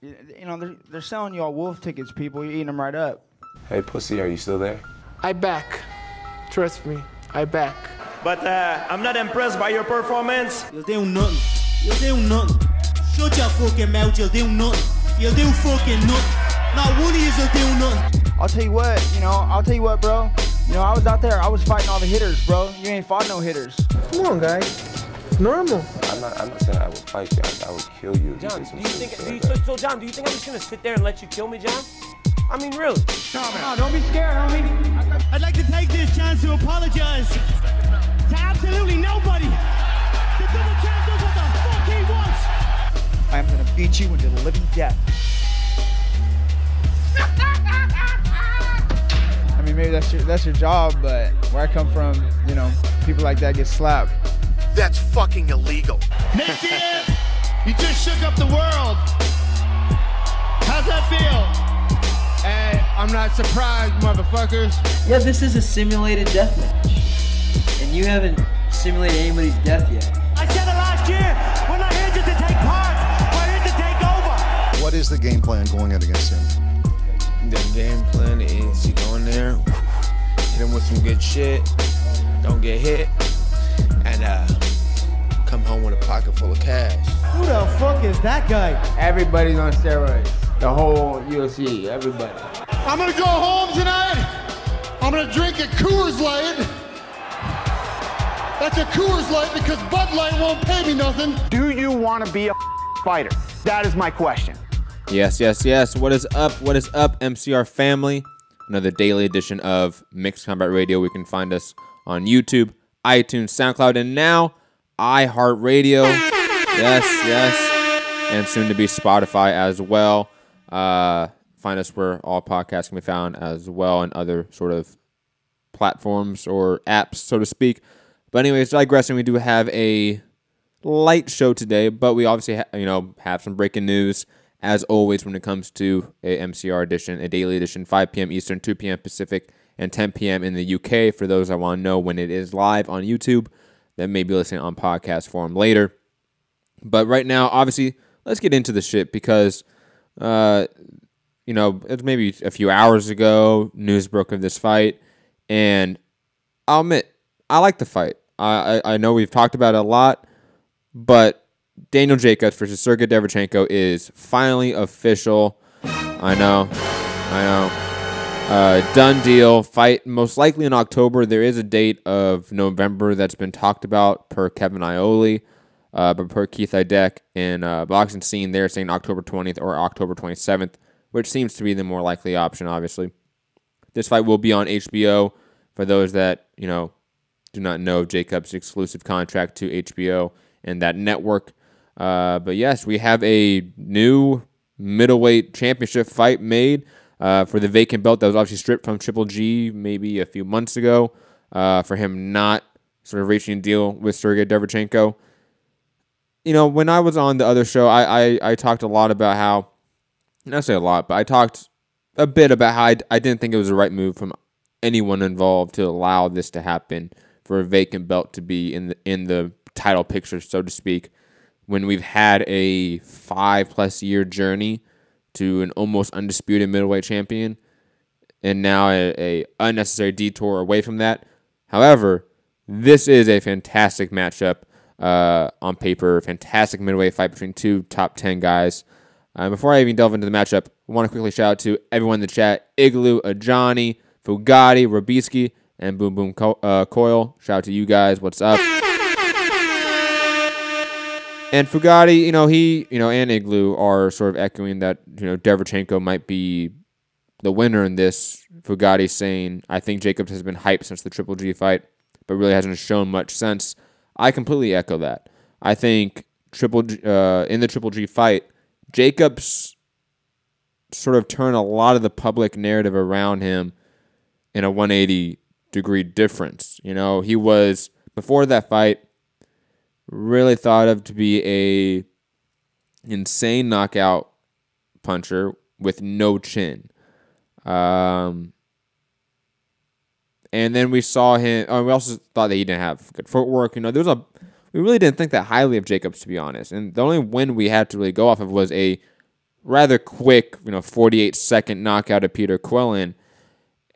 You know, they're selling y'all wolf tickets, people. You're eating them right up. Hey, pussy, are you still there? I back. Trust me, I back. But I'm not impressed by your performance. You'll do nothing. You'll do nothing. Shut your fucking mouth, you'll do nothing. You'll do fucking nothing. Not one of you'll do nothing. I'll tell you what, bro. You know, I was out there, I was fighting all the hitters, bro. You ain't fought no hitters. Come on, guys. It's normal. I'm not saying I would fight you. I would kill you. John, do you think I'm just gonna sit there and let you kill me, John? I mean, really? No, don't be scared, homie. I'd like to take this chance to apologize to absolutely nobody. The double champ does what the fuck he wants. I'm gonna beat you into the living death. I mean, maybe that's your job, but where I come from, you know, people like that get slapped. That's fucking illegal. Nick Diaz, you just shook up the world. How's that feel? Hey, I'm not surprised, motherfuckers. Yeah, this is a simulated death match. And you haven't simulated anybody's death yet. I said it last year. We're not here just to take part. We're here to take over. What is the game plan going in against him? The game plan is you go in there, hit him with some good shit, don't get hit, and come home with a pocket full of cash. Who the fuck is that guy? Everybody's on steroids. The whole UFC, everybody. I'm gonna go home tonight. I'm gonna drink a Coors Light. That's a Coors Light because Bud Light won't pay me nothing. Do you want to be a fighter? That is my question. Yes. What is up, MCR family? Another daily edition of Mixed Combat Radio. We can find us on YouTube, iTunes, SoundCloud, and now iHeartRadio. Yes. And soon to be Spotify as well. Find us where all podcasts can be found as well, and other sort of platforms or apps, so to speak. But anyways, digressing, we do have a light show today, but we obviously have some breaking news. As always, when it comes to a MCR edition, a daily edition, 5 p.m. Eastern, 2 p.m. Pacific, and 10 p.m. in the UK. For those that want to know when it is live on YouTube, that may be listening on podcast form later. But right now, obviously, let's get into the shit because, it's maybe a few hours ago, news broke of this fight, and I'll admit, I like the fight. I know we've talked about it a lot, but Daniel Jacobs versus Sergiy Derevyanchenko is finally official. I know. Done deal. Fight most likely in October. There is a date of November that's been talked about per Kevin Iole, but per Keith Idek in Boxing Scene, they're saying October 20th or October 27th, which seems to be the more likely option, obviously. This fight will be on HBO for those that, do not know Jacobs' exclusive contract to HBO and that network. But yes, we have a new middleweight championship fight made for the vacant belt that was obviously stripped from Triple G maybe a few months ago for him not sort of reaching a deal with Sergiy Derevyanchenko. When I was on the other show, I talked a lot about how, not say a lot, but I talked a bit about how I didn't think it was the right move from anyone involved to allow this to happen for a vacant belt to be in the title picture, so to speak, when we've had a 5+ year journey to an almost undisputed middleweight champion, and now a unnecessary detour away from that. However, this is a fantastic matchup on paper, fantastic middleweight fight between two top 10 guys. Before I even delve into the matchup, I want to quickly shout out to everyone in the chat: Igloo, Ajani, Fugatti, Robieski, and Boom Boom Coil. Shout out to you guys. What's up? And Fugatti, and Igloo are sort of echoing that, Derevyanchenko might be the winner in this. Fugatti saying, I think Jacobs has been hyped since the Triple G fight, but really hasn't shown much since. I completely echo that. I think in the Triple G fight, Jacobs sort of turned a lot of the public narrative around him in a 180-degree difference. He was, before that fight, really thought of to be a insane knockout puncher with no chin. And then we saw him. We also thought that he didn't have good footwork. We really didn't think that highly of Jacobs, to be honest. And the only win we had to really go off of was a rather quick, 48-second knockout of Peter Quillen,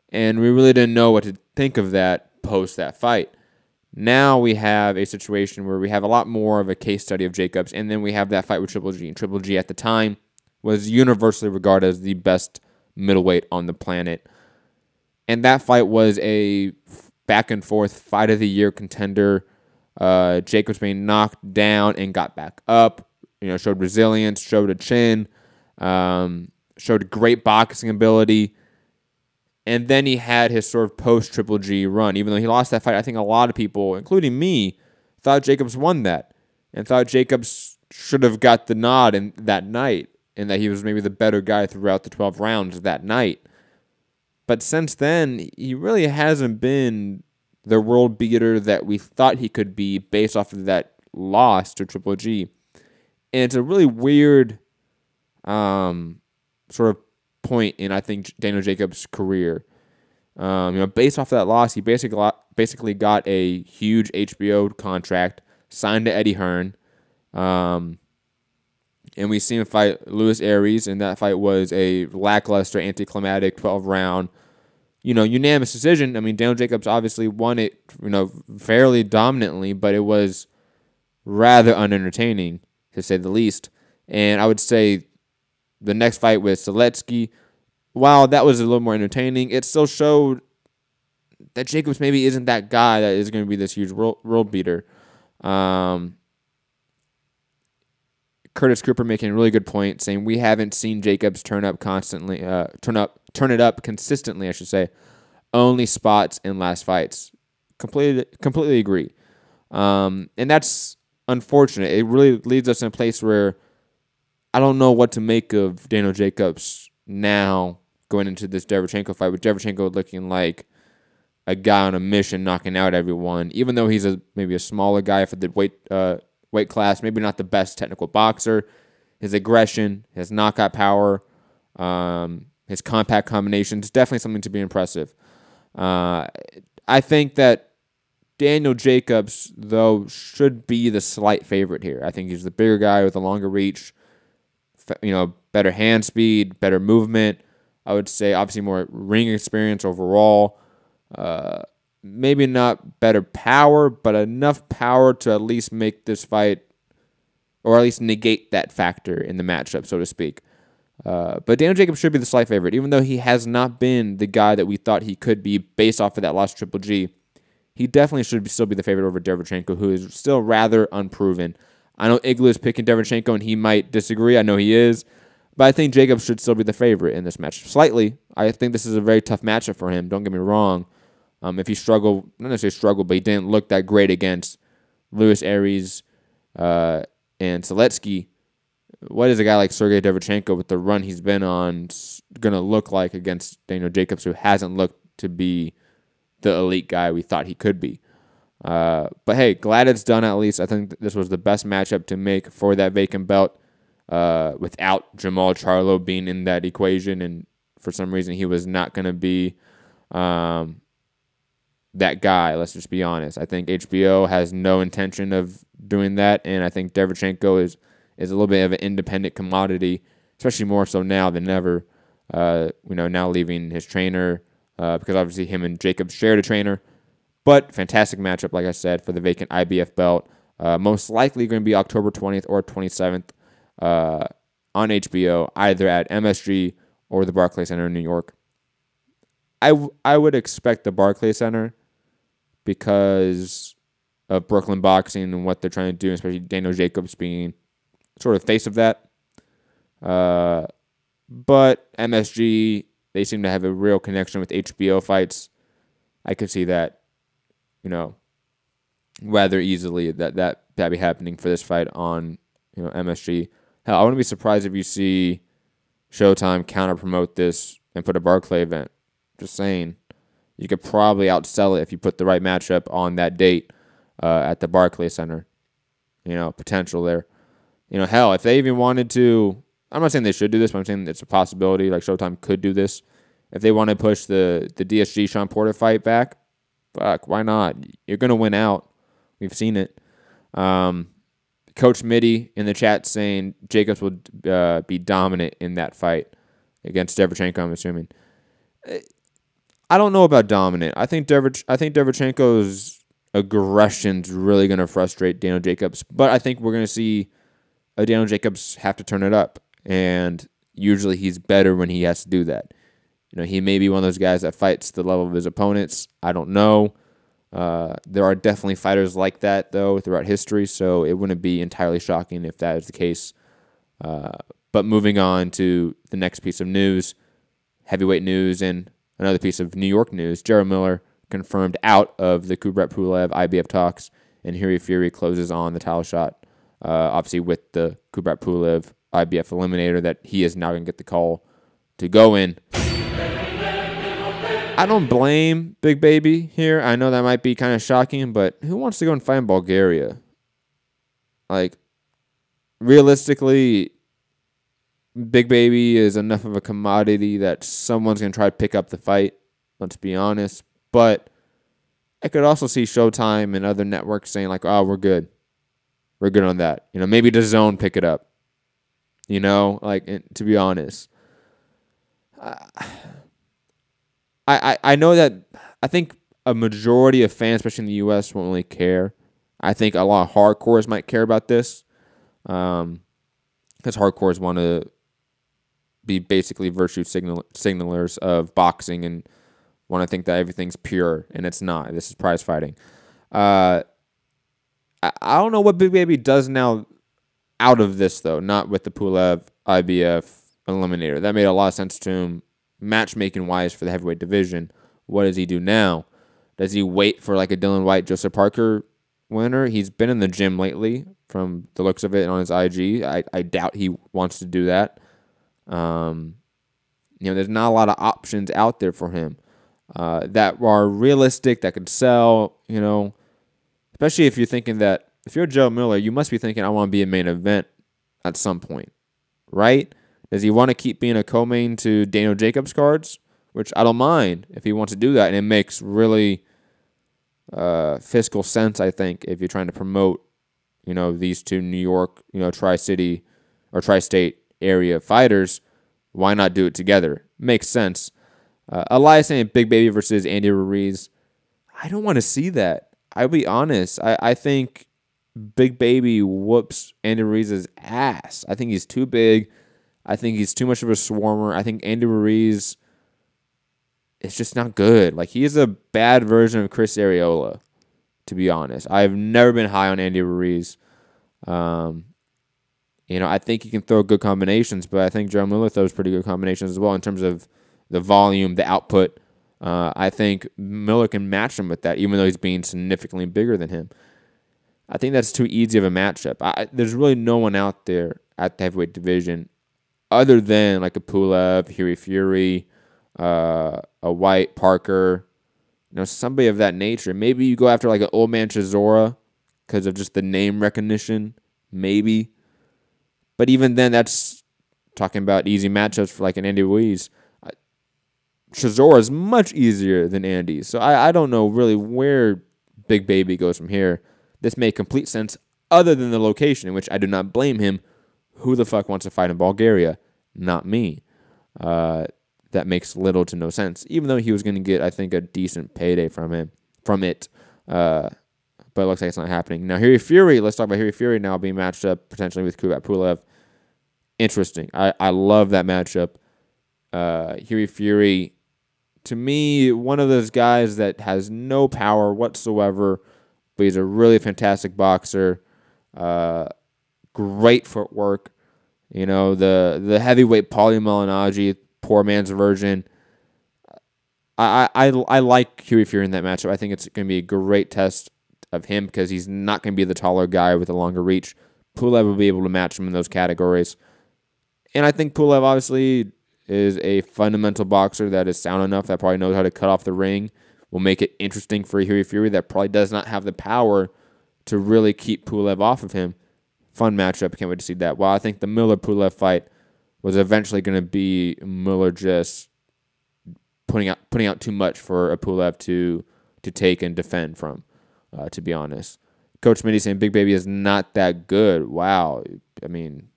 and we really didn't know what to think of that post that fight. Now we have a situation where we have a lot more of a case study of Jacobs, and then we have that fight with Triple G. And Triple G at the time was universally regarded as the best middleweight on the planet. And that fight was a back-and-forth fight-of-the-year contender. Jacobs being knocked down and got back up, showed resilience, showed a chin, showed great boxing ability. And then he had his sort of post-Triple G run. Even though he lost that fight, I think a lot of people, including me, thought Jacobs won that and thought Jacobs should have got the nod in that night and that he was maybe the better guy throughout the 12 rounds that night. But since then, he really hasn't been the world beater that we thought he could be based off of that loss to Triple G. And it's a really weird sort of point in, I think, Daniel Jacobs' career. Based off of that loss, he basically got a huge HBO contract, signed to Eddie Hearn, and we seen him fight Luis Aries, and that fight was a lackluster, anticlimactic 12-round, unanimous decision. I mean, Daniel Jacobs obviously won it, fairly dominantly, but it was rather unentertaining, to say the least. And I would say the next fight with Seletsky, while that was a little more entertaining, it still showed that Jacobs maybe isn't that guy that is going to be this huge world beater. Curtis Cooper making a really good point, saying we haven't seen Jacobs turn it up consistently, I should say. Only spots in last fights. Completely agree. And that's unfortunate. It really leads us in a place where I don't know what to make of Daniel Jacobs now going into this Derevyanchenko fight, with Derevyanchenko looking like a guy on a mission, knocking out everyone, even though he's maybe a smaller guy for the weight class, maybe not the best technical boxer. His aggression, his knockout power, his compact combinations, definitely something to be impressive. I think that Daniel Jacobs, though, should be the slight favorite here. I think he's the bigger guy with a longer reach, better hand speed, better movement. I would say obviously more ring experience overall. Maybe not better power, but enough power to at least make this fight, or at least negate that factor in the matchup, so to speak. But Daniel Jacobs should be the slight favorite, even though he has not been the guy that we thought he could be based off of that loss to Triple G. He definitely should still be the favorite over Derevyanchenko, who is still rather unproven. I know Igloo is picking Derevyanchenko, and he might disagree. I know he is. But I think Jacobs should still be the favorite in this match. Slightly. I think this is a very tough matchup for him. Don't get me wrong. If he struggled, not necessarily struggled, but he didn't look that great against Luis Aries and Seletsky, what is a guy like Sergiy Derevyanchenko with the run he's been on going to look like against Daniel Jacobs, who hasn't looked to be the elite guy we thought he could be? But hey, glad it's done at least. I think this was the best matchup to make for that vacant belt without Jamal Charlo being in that equation, and for some reason he was not going to be that guy. Let's just be honest. I think HBO has no intention of doing that, and I think Derevyanchenko is a little bit of an independent commodity, especially more so now than ever. Now leaving his trainer because obviously him and Jacobs shared a trainer. But fantastic matchup, like I said, for the vacant IBF belt. Most likely going to be October 20th or 27th on HBO, either at MSG or the Barclays Center in New York. I would expect the Barclays Center because of Brooklyn boxing and what they're trying to do, especially Daniel Jacobs being sort of face of that. But MSG, they seem to have a real connection with HBO fights. I could see that, rather easily that be happening for this fight on, MSG. Hell, I wouldn't be surprised if you see Showtime counter promote this and put a Barclay event. Just saying, you could probably outsell it if you put the right matchup on that date at the Barclays Center. Potential there. Hell, if they even wanted to, I'm not saying they should do this, but I'm saying it's a possibility. Like Showtime could do this if they want to push the DSG Sean Porter fight back. Fuck, why not? You're gonna win out. We've seen it. Because Coach Mitty in the chat saying Jacobs will be dominant in that fight against Derevyanchenko, I'm assuming. I don't know about dominant. I think Derevyanchenko's aggression's really going to frustrate Daniel Jacobs, but I think we're going to see Daniel Jacobs have to turn it up, and usually he's better when he has to do that. He may be one of those guys that fights the level of his opponents. I don't know. There are definitely fighters like that, though, throughout history, so it wouldn't be entirely shocking if that is the case. But moving on to the next piece of news, heavyweight news, and another piece of New York news, Jarrell Miller confirmed out of the Kubrat Pulev IBF talks, and Yuri Fury closes on the title shot, obviously with the Kubrat Pulev IBF eliminator that he is now going to get the call to go in. I don't blame Big Baby here. I know that might be kind of shocking, but who wants to go and fight in Bulgaria? Like, realistically, Big Baby is enough of a commodity that someone's going to try to pick up the fight, let's be honest. But I could also see Showtime and other networks saying, like, oh, we're good. We're good on that. Maybe DAZN pick it up. To be honest. I know that I think a majority of fans, especially in the U.S., won't really care. I think a lot of hardcores might care about this. Because hardcores want to be basically virtue signalers of boxing and want to think that everything's pure, and it's not. This is prize fighting. I don't know what Big Baby does now out of this, though, not with the Pulev IBF eliminator. That made a lot of sense to him matchmaking-wise for the heavyweight division. What does he do now? Does he wait for like a Dylan White, Joseph Parker winner? He's been in the gym lately from the looks of it on his IG. I doubt he wants to do that. There's not a lot of options out there for him that are realistic, that could sell, especially if you're thinking that, if you're Joe Miller, you must be thinking, I want to be a main event at some point, right? Does he want to keep being a co-main to Daniel Jacobs cards? Which I don't mind if he wants to do that, and it makes really fiscal sense, I think, if you're trying to promote, these two New York, Tri-City or Tri-State area fighters. Why not do it together? Makes sense. Elias saying Big Baby versus Andy Ruiz. I don't want to see that. I'll be honest. I think Big Baby whoops Andy Ruiz's ass. I think he's too big. I think he's too much of a swarmer. I think Andy Ruiz is just not good. Like, he is a bad version of Chris Arreola, to be honest. I've never been high on Andy Ruiz. I think he can throw good combinations, but I think Joe Miller throws pretty good combinations as well in terms of the volume, the output. I think Miller can match him with that, even though he's being significantly bigger than him. I think that's too easy of a matchup. There's really no one out there at the heavyweight division other than like a Pulev, Yuri Fury, a White, Parker, somebody of that nature. Maybe you go after like an old man Chisora because of just the name recognition, maybe. But even then, that's talking about easy matchups for like an Andy Ruiz. Chisora is much easier than Andy, so I don't know really where Big Baby goes from here. This made complete sense other than the location, in which I do not blame him. Who the fuck wants to fight in Bulgaria? Not me. That makes little to no sense. Even though he was going to get, I think, a decent payday from it. But it looks like it's not happening. Now, Yuri Fury, let's talk about Yuri Fury now being matched up potentially with Kubrat Pulev. Interesting. I love that matchup. Yuri Fury, to me, one of those guys that has no power whatsoever, but he's a really fantastic boxer. Great footwork. The heavyweight Paulie Malignaggi, poor man's version. I like Yuri Fury in that matchup. I think it's going to be a great test of him because he's not going to be the taller guy with a longer reach. Pulev will be able to match him in those categories. And I think Pulev obviously is a fundamental boxer that is sound enough, that probably knows how to cut off the ring, will make it interesting for Yuri Fury, that probably does not have the power to really keep Pulev off of him. Fun matchup. Can't wait to see that. While I think the Miller-Pulev fight was eventually going to be Miller just putting out too much for a Pulev to take and defend from, to be honest. Coach Mitty saying Big Baby is not that good. Wow. I mean,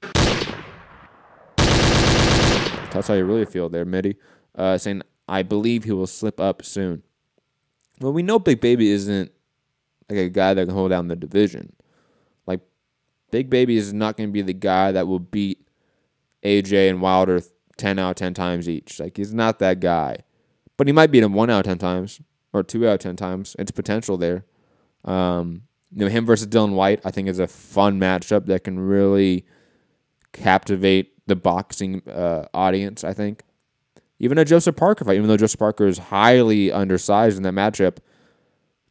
that's how you really feel there, Mitty. Saying, I believe he will slip up soon. Well, we know Big Baby isn't like a guy that can hold down the division. Like, Big Baby is not going to be the guy that will beat AJ and Wilder 10 out of 10 times each. Like, he's not that guy. But he might beat him 1 out of 10 times or 2 out of 10 times. It's potential there. Him versus Dylan White, I think, is a fun matchup that can really captivate the boxing audience, I think. Even a Joseph Parker fight, even though Joseph Parker is highly undersized in that matchup,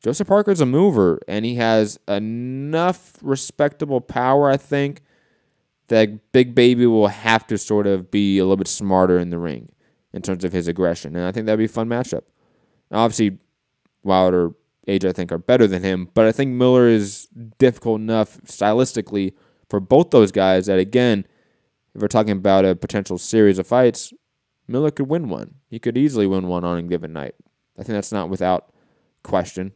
Joseph Parker's a mover, and he has enough respectable power, I think, that Big Baby will have to sort of be a little bit smarter in the ring in terms of his aggression, and I think that'd be a fun matchup. Now, obviously, Wilder, AJ, I think, are better than him, but I think Miller is difficult enough stylistically for both those guys that, again, if we're talking about a potential series of fights, Miller could win one. He could easily win one on a given night. I think that's not without question.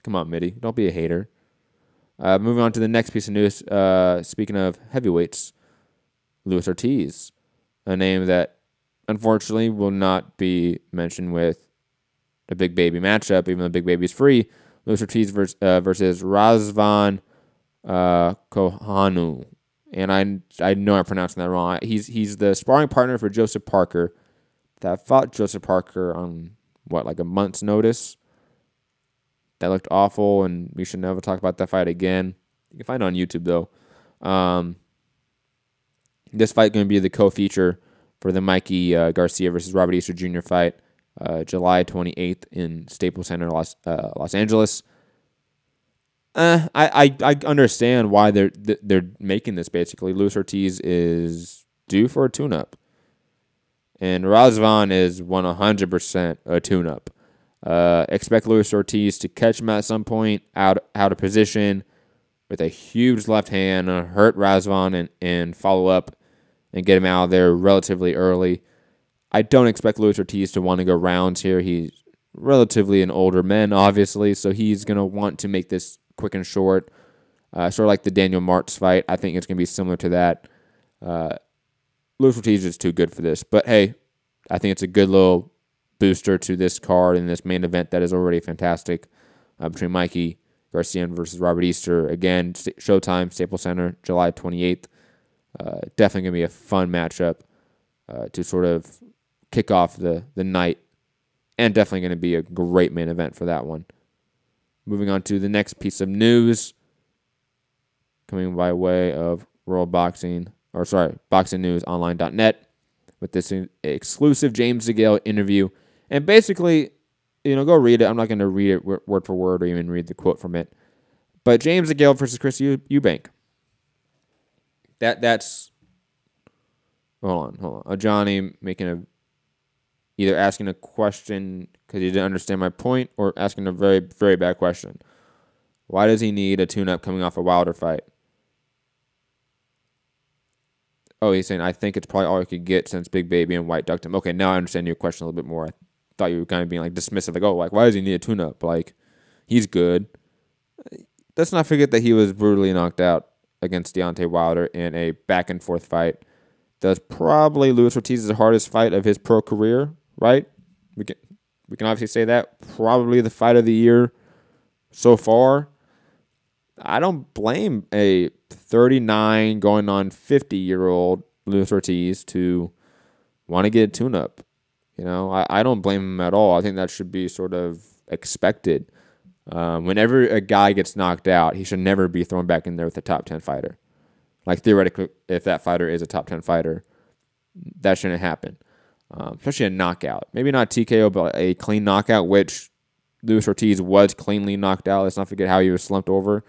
Come on, Mitty. Don't be a hater. Moving on to the next piece of news. Speaking of heavyweights, Luis Ortiz, a name that unfortunately will not be mentioned with a Big Baby matchup, even though Big Baby's free. Luis Ortiz versus Razvan Kohanu. And I know I'm pronouncing that wrong. He's the sparring partner for Joseph Parker that fought Joseph Parker on, like a month's notice. That looked awful, and we should never talk about that fight again. You can find it on YouTube, though. This fight going to be the co-feature for the Mikey Garcia versus Robert Easter Jr. fight, July 28th in Staples Center, Los Angeles. I understand why they're making this. Basically, Luis Ortiz is due for a tune-up, and Razvan is 100% a tune-up. Expect Luis Ortiz to catch him at some point out of position with a huge left hand, hurt Razvan and follow up and get him out of there relatively early. I don't expect Luis Ortiz to want to go rounds here. He's relatively an older man, obviously, so he's going to want to make this quick and short, sort of like the Daniel Martz fight. I think it's going to be similar to that. Luis Ortiz is too good for this, but hey, I think it's a good little booster to this card and this main event that is already fantastic between Mikey Garcia versus Robert Easter. Again, Showtime, Staples Center, July 28th. Definitely going to be a fun matchup to sort of kick off the night, and definitely going to be a great main event for that one. Moving on to the next piece of news, coming by way of BoxingNewsOnline.net with this exclusive James DeGale interview. And basically, go read it. I'm not going to read it word for word or even read the quote from it. But James DeGale versus Chris Eubank. That's... Hold on. Johnny either asking a question because he didn't understand my point or asking a very, very bad question. Why does he need a tune-up coming off a Wilder fight? Oh, he's saying, I think it's probably all he could get since Big Baby and White ducked him. Okay, now I understand your question a little bit more. I thought you were kind of being dismissive, why does he need a tune-up? He's good. Let's not forget that he was brutally knocked out against Deontay Wilder in a back-and-forth fight. That's probably Luis Ortiz's hardest fight of his pro career, right? We can obviously say that. Probably the fight of the year so far. I don't blame a 39 going on 50-year-old Luis Ortiz to want to get a tune-up. I don't blame him at all. I think that should be sort of expected. Whenever a guy gets knocked out, he should never be thrown back in there with a top 10 fighter. Theoretically, if that fighter is a top 10 fighter, that shouldn't happen. Especially a knockout. Maybe not TKO, but a clean knockout, which Luis Ortiz was cleanly knocked out. Let's not forget how he was slumped over.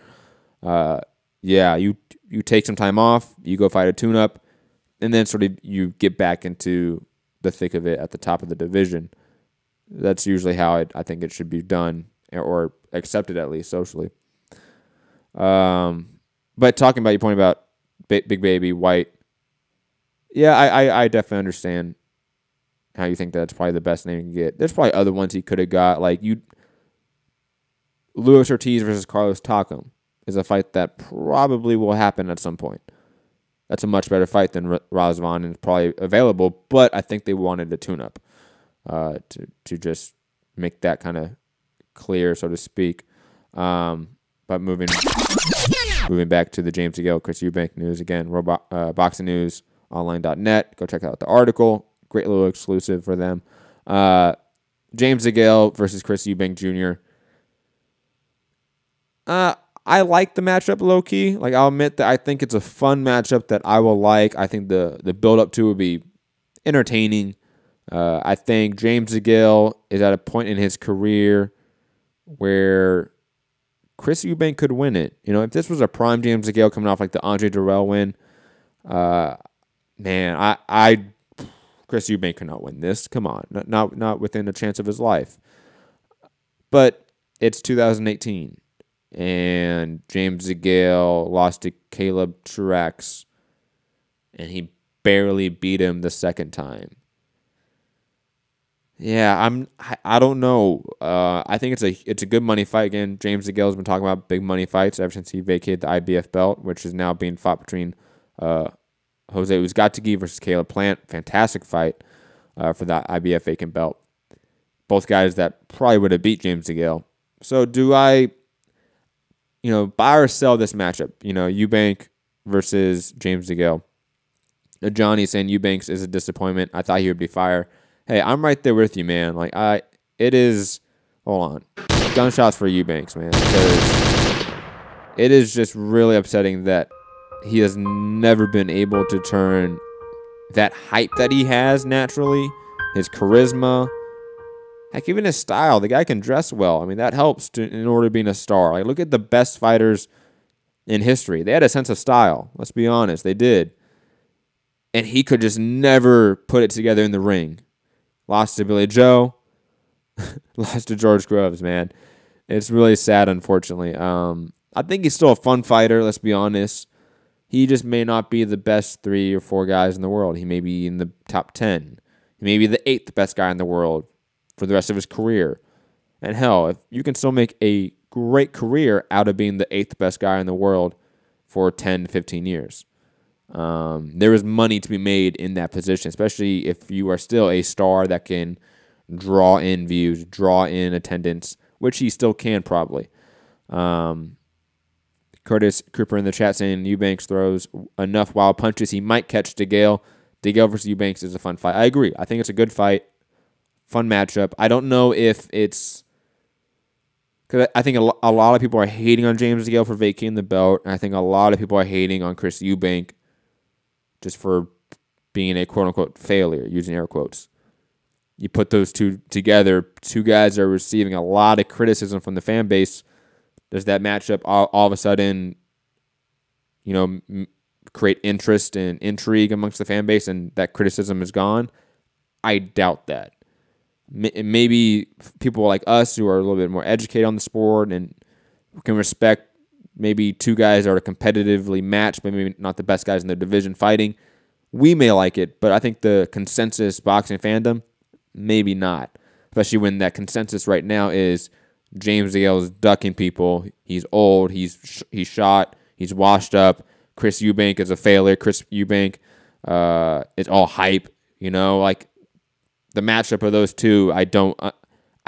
You take some time off, you go fight a tune-up, and then sort of you get back into the thick of it at the top of the division. That's usually how I think it should be done, or accepted at least socially. But talking about your point about Big Baby, White, yeah, I definitely understand how you think that's probably the best name you can get. There's probably other ones he could have got, Luis Ortiz versus Carlos Takam. is a fight that probably will happen at some point. That's a much better fight than Razvan and probably available, but I think they wanted a tune-up to just make that kind of clear, so to speak. But moving back to the James DeGale, Chris Eubank news again, Boxing News, online.net. Go check out the article. Great little exclusive for them. James DeGale versus Chris Eubank Jr. I like the matchup low-key. Like, I'll admit that I think it's a fun matchup that I will like. I think the build-up to it would be entertaining. I think James DeGale is at a point in his career where Chris Eubank could win it. You know, if this was a prime James DeGale coming off like the Andre Durrell win, man, Chris Eubank could not win this. Come on, not within a chance of his life. But it's 2018, and James DeGale lost to Caleb Truax, and he barely beat him the second time. Yeah, I don't know. I think it's a good money fight. Again, James DeGale's been talking about big money fights ever since he vacated the IBF belt, which is now being fought between Jose Uzcategui versus Caleb Plant. Fantastic fight for that IBF vacant belt. Both guys that probably would have beat James DeGale. So do I, buy or sell this matchup? Eubank versus James DeGale. Johnny saying Eubanks is a disappointment. I thought he would be fire. Hey, I'm right there with you, man. Hold on. Gunshots for Eubanks, man. Because it is just really upsetting that he has never been able to turn that hype that he has naturally, his charisma, heck, even his style. The guy can dress well. I mean, that helps in order to being a star. Like, look at the best fighters in history. They had a sense of style. Let's be honest. They did. And he could just never put it together in the ring. Lost to Billy Joe. Lost to George Groves, man. It's really sad, unfortunately. I think he's still a fun fighter, let's be honest. He just may not be the best 3 or 4 guys in the world. He may be in the top 10. He may be the 8th best guy in the world for the rest of his career. And hell, if you can still make a great career out of being the 8th best guy in the world for 10 to 15 years. There is money to be made in that position, especially if you are still a star that can draw in views, draw in attendance, which he still can probably. Curtis Cooper in the chat saying Eubanks throws enough wild punches he might catch DeGale. DeGale versus Eubanks is a fun fight. I agree. I think it's a good fight, fun matchup. I don't know if it's because I think a lot of people are hating on James DeGale for vacating the belt, and I think a lot of people are hating on Chris Eubank just for being a quote-unquote failure, using air quotes. You put those two together, two guys are receiving a lot of criticism from the fan base. Does that matchup all of a sudden, create interest and intrigue amongst the fan base and that criticism is gone? I doubt that. Maybe people like us who are a little bit more educated on the sport and can respect maybe two guys that are competitively matched, but maybe not the best guys in their division fighting, we may like it, but I think the consensus boxing fandom, maybe not. Especially when that consensus right now is James DeGale is ducking people. He's old. He's shot. He's washed up. Chris Eubank is a failure. Chris Eubank is all hype. Like the matchup of those two, I don't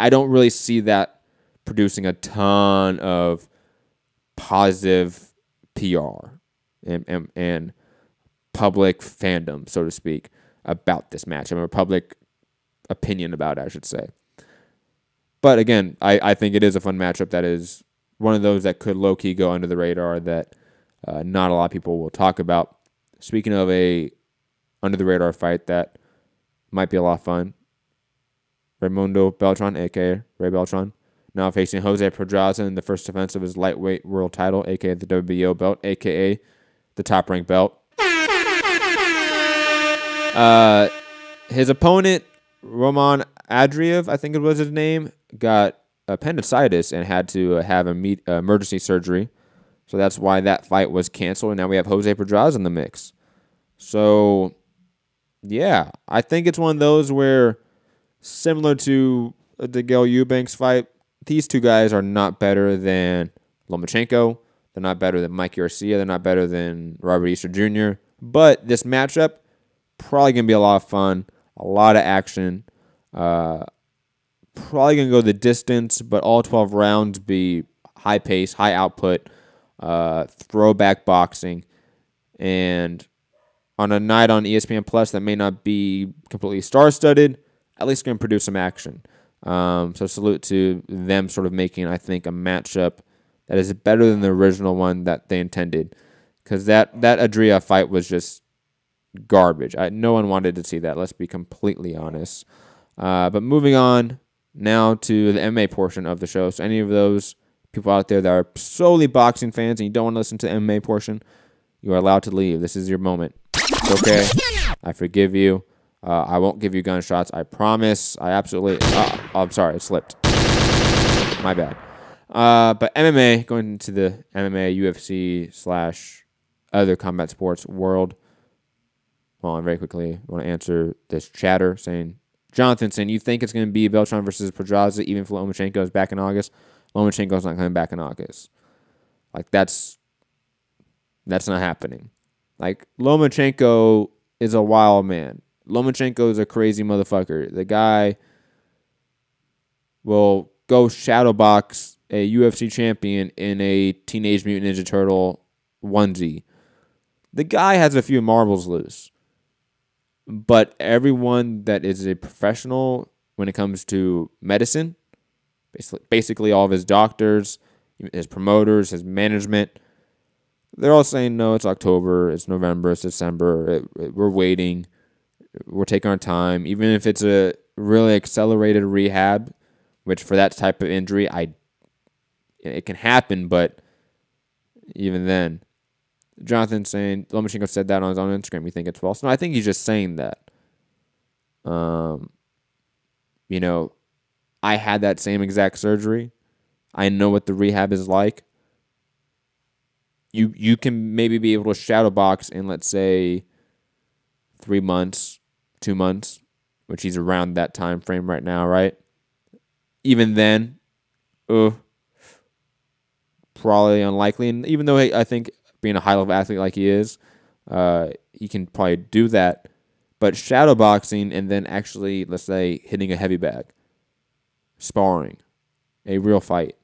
really see that producing a ton of positive PR and public fandom, so to speak, about this matchup, or public opinion about it, I should say. But again, I think it is a fun matchup that is one of those that could low-key go under the radar that not a lot of people will talk about. Speaking of a under-the-radar fight that might be a lot of fun, Raimundo Beltran, a.k.a. Ray Beltran, now facing Jose Pedraza in the first defense of his lightweight world title, a.k.a. the WBO belt, a.k.a. the top-ranked belt. His opponent, Roman Andreev, I think it was his name, got appendicitis and had to have emergency surgery. So that's why that fight was canceled, and now we have Jose Pedraza in the mix. So, yeah, I think it's one of those where, similar to the DeGale Eubanks fight, these two guys are not better than Lomachenko, They're not better than Mike Garcia. They're not better than Robert Easter Jr. But this matchup, probably going to be a lot of fun, a lot of action. Probably going to go the distance, but all 12 rounds be high pace, high output, throwback boxing. And on a night on ESPN Plus that may not be completely star-studded, at least going to produce some action. So salute to them sort of making, I think, a matchup that is better than the original one that they intended. Because that Adria fight was just garbage. No one wanted to see that, let's be completely honest. But moving on now to the MMA portion of the show. So any of those people out there that are solely boxing fans and you don't want to listen to the MMA portion, you are allowed to leave. This is your moment. It's okay. I forgive you. I won't give you gunshots. I promise. I absolutely... I'm sorry. It slipped. My bad. But MMA, going into the MMA, UFC / other combat sports world. Well, very quickly, I want to answer this chatter saying, Jonathan saying, you think it's going to be Beltran versus Pedraza even if Lomachenko is back in August? Lomachenko's not coming back in August. Like, that's not happening. Like, Lomachenko is a wild man. Lomachenko is a crazy motherfucker. The guy will go shadowbox a UFC champion in a Teenage Mutant Ninja Turtle onesie. The guy has a few marbles loose. But everyone that is a professional when it comes to medicine, basically all of his doctors, his promoters, his management, they're all saying, no, it's October, it's November, it's December, we're waiting, we're taking our time. Even if it's a really accelerated rehab, which for that type of injury, it can happen, but even then. Jonathan saying, Lomachenko said that on his own Instagram. You think it's false? No, I think he's just saying that. You know, I had that same exact surgery. I know what the rehab is like. You can maybe be able to shadow box in, let's say, 3 months, 2 months, which he's around that time frame right now, right? Even then, probably unlikely. And even though I think being a high-level athlete like he is, he can probably do that. But shadow boxing and then actually, let's say, hitting a heavy bag, sparring, a real fight,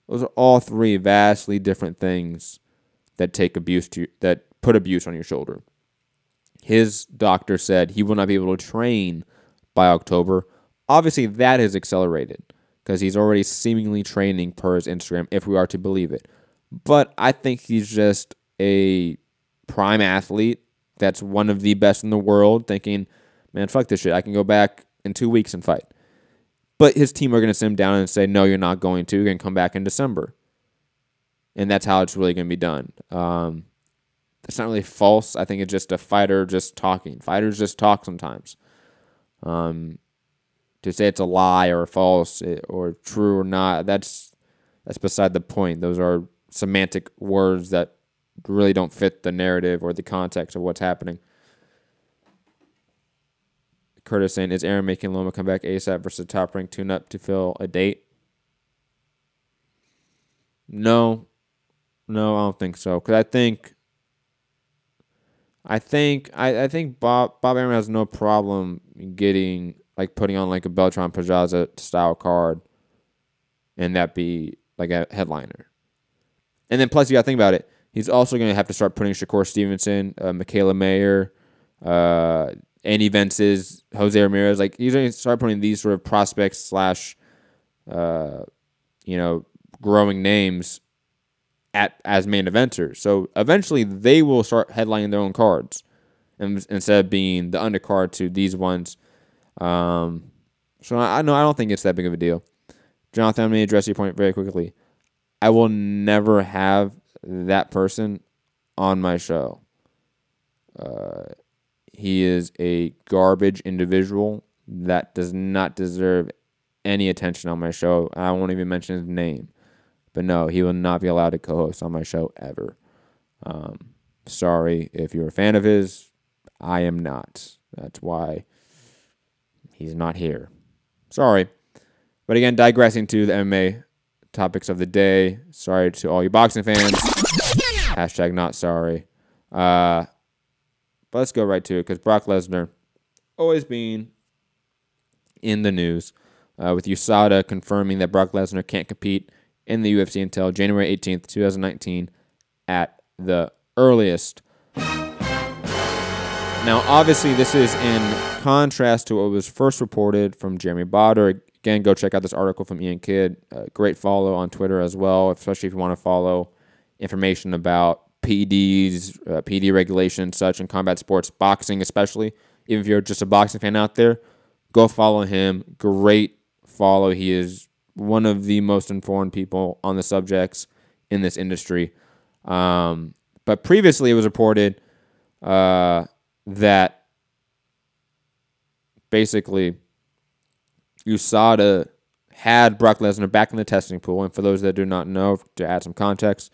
those are all three vastly different things that that put abuse on your shoulder. His doctor said he will not be able to train by October. Obviously, that is accelerated because he's already seemingly training per his Instagram, if we are to believe it. But I think he's just a prime athlete that's one of the best in the world, thinking, man, fuck this shit. I can go back in 2 weeks and fight. But his team are going to sit him down and say, no, you're not going to. You're going to come back in December. And that's how it's really going to be done. It's not really false. I think it's just a fighter just talking. Fighters just talk sometimes. To say it's a lie or false or true or not, that's beside the point. Those are semantic words that really don't fit the narrative or the context of what's happening. Curtis saying, is Aaron making Loma come back ASAP versus Top Rank tune-up to fill a date? No, I don't think so. Because I think Bob Arum has no problem getting, like, putting on like a Beltran Pedraza style card, and that be like a headliner. And then plus you got to think about it. He's also going to have to start putting Shakur Stevenson, Michaela Mayer, Andy Vences, Jose Ramirez. Like, he's going to start putting these sort of prospects / growing names as main eventers. So eventually they will start headlining their own cards instead of being the undercard to these ones. So I don't think it's that big of a deal. Jonathan, let me address your point very quickly. I will never have that person on my show. He is a garbage individual that does not deserve any attention on my show. I won't even mention his name. But no, he will not be allowed to co-host on my show ever. Sorry if you're a fan of his. I am not. That's why he's not here. Sorry. But again, digressing to the MMA topics of the day. Sorry to all you boxing fans. Hashtag not sorry. But let's go right to it because Brock Lesnar always being in the news with USADA confirming that Brock Lesnar can't compete in the UFC until January 18th, 2019 at the earliest. Now, obviously, this is in contrast to what was first reported from Jeremy Botter. Again, go check out this article from Ian Kidd. Great follow on Twitter as well, especially if you want to follow information about PEDs, PD regulations, such in combat sports, boxing especially. Even if you're just a boxing fan out there, go follow him. Great follow. He is one of the most informed people on the subjects in this industry. But previously it was reported that basically USADA had Brock Lesnar back in the testing pool. And for those that do not know, to add some context,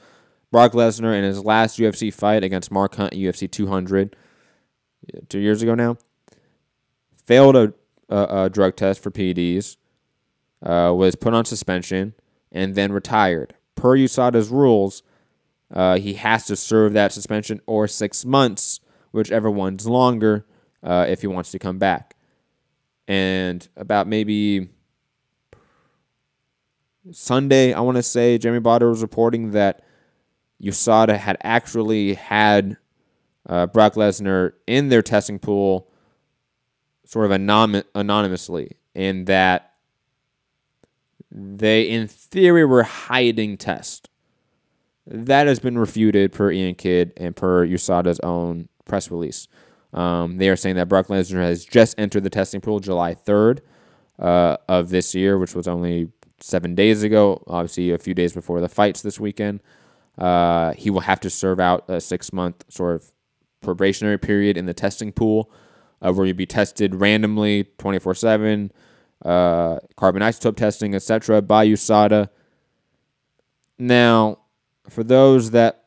Brock Lesnar in his last UFC fight against Mark Hunt at UFC 200, 2 years ago now, failed a drug test for PEDs, was put on suspension, and then retired. Per USADA's rules, he has to serve that suspension or 6 months, whichever one's longer, if he wants to come back. And about maybe Sunday, I want to say, Jeremy Botter was reporting that USADA had actually had Brock Lesnar in their testing pool sort of anonymously, and that they, in theory, were hiding tests. That has been refuted per Ian Kidd and per USADA's own press release. They are saying that Brock Lesnar has just entered the testing pool July 3rd of this year, which was only 7 days ago, obviously a few days before the fights this weekend. He will have to serve out a 6-month sort of probationary period in the testing pool where you'll be tested randomly 24/7, carbon isotope testing, etc. by USADA. Now, for those that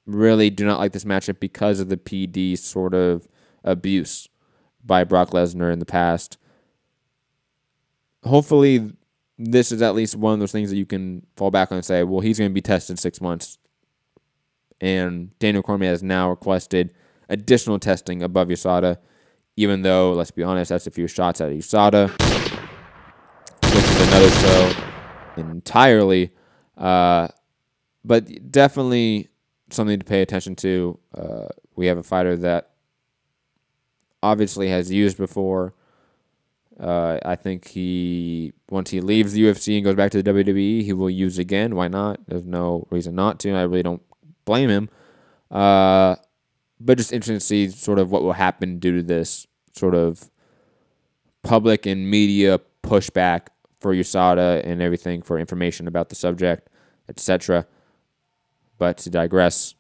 really do not like this matchup because of the PD sort of abuse by Brock Lesnar in the past, hopefully this is at least one of those things that you can fall back on and say, well, he's going to be tested 6 months. And Daniel Cormier has now requested additional testing above USADA, even though, let's be honest, that's a few shots at USADA, which is another show entirely. But definitely something to pay attention to. We have a fighter that obviously has used before. I think once he leaves the UFC and goes back to the WWE, he will use again. Why not? There's no reason not to. I really don't blame him. But just interesting to see sort of what will happen due to this sort of public and media pushback for USADA and everything for information about the subject, etc. But to digress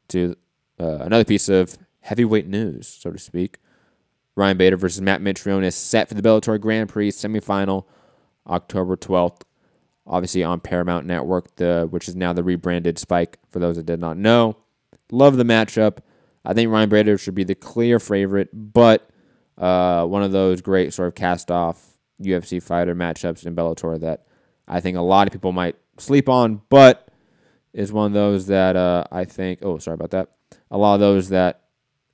to another piece of heavyweight news, so to speak, Ryan Bader versus Matt Mitrione is set for the Bellator Grand Prix semifinal October 12th, obviously on Paramount Network, which is now the rebranded Spike, for those that did not know. Love the matchup. I think Ryan Bader should be the clear favorite, but one of those great sort of cast-off UFC fighter matchups in Bellator that I think a lot of people might sleep on, but is one of those that I think, a lot of those that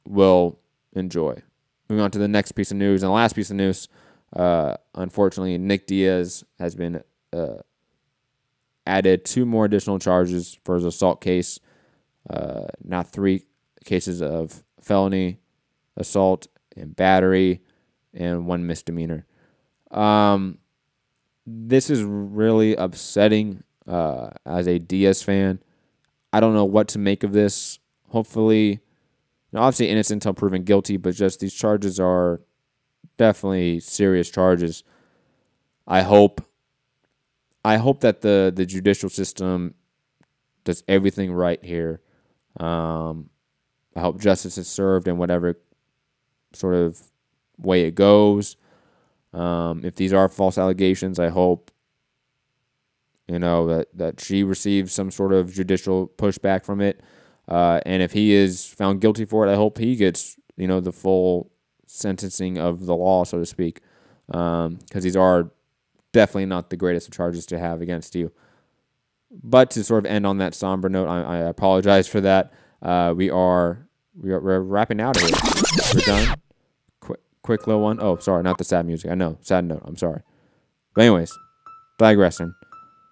will enjoy. Moving on to the next piece of news, and the last piece of news, unfortunately, Nick Diaz has been added 2 more additional charges for his assault case. Now 3 cases of felony assault and battery and 1 misdemeanor. This is really upsetting as a Diaz fan. I don't know what to make of this. Hopefully, obviously innocent until proven guilty, but just these charges are definitely serious charges. I hope that the judicial system does everything right here. I hope justice is served in whatever sort of way it goes. If these are false allegations, I hope that she receives some sort of judicial pushback from it. And if he is found guilty for it, I hope he gets, the full sentencing of the law, so to speak. Because these are definitely not the greatest of charges to have against you. But to sort of end on that somber note, I apologize for that. We're wrapping out here. We're done. Quick little one. Oh, sorry, not the sad music. I know, sad note. I'm sorry. But anyways, digressing.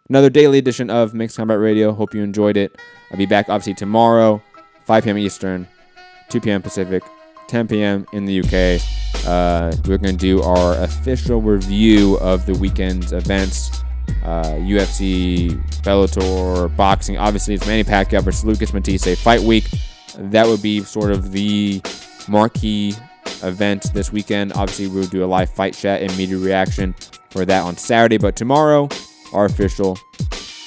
Another daily edition of Mixed Combat Radio. Hope you enjoyed it. I'll be back obviously tomorrow, 5 p.m. Eastern, 2 p.m. Pacific, 10 p.m. in the UK. We're going to do our official review of the weekend's events. UFC, Bellator, boxing. Obviously, it's Manny Pacquiao versus Lucas Matisse Fight Week. That would be sort of the marquee event this weekend. Obviously, we'll do a live fight chat and media reaction for that on Saturday. But tomorrow, our official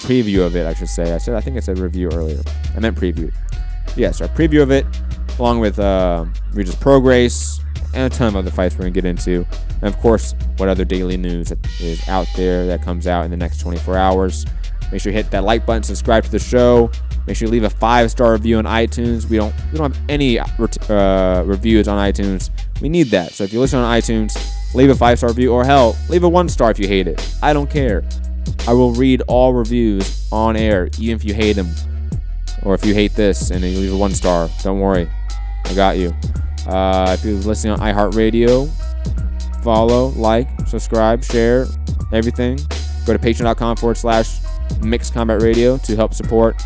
preview of it, I should say. I think I said review earlier. I meant preview. Yes, our preview of it, along with Regis Prograis and a ton of other fights we're going to get into. And, of course, what other daily news is out there that comes out in the next 24 hours. Make sure you hit that like button, subscribe to the show. Make sure you leave a 5-star review on iTunes. We don't have any reviews on iTunes. We need that. So if you listen on iTunes, leave a 5-star review, or hell, leave a 1-star if you hate it. I don't care. I will read all reviews on air, even if you hate them. Or if you hate this and you leave a 1-star, don't worry. I got you. If you're listening on iHeartRadio, follow, like, subscribe, share, everything. Go to patreon.com/Mixed Combat Radio to help support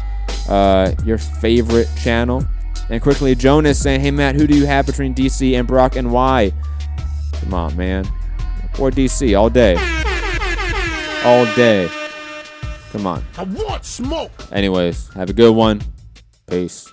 your favorite channel. And quickly, Jonas saying, hey, Matt, who do you have between DC and Brock and why? Come on, man. Or DC all day. All day. Come on. I want smoke. Anyways, have a good one. Peace.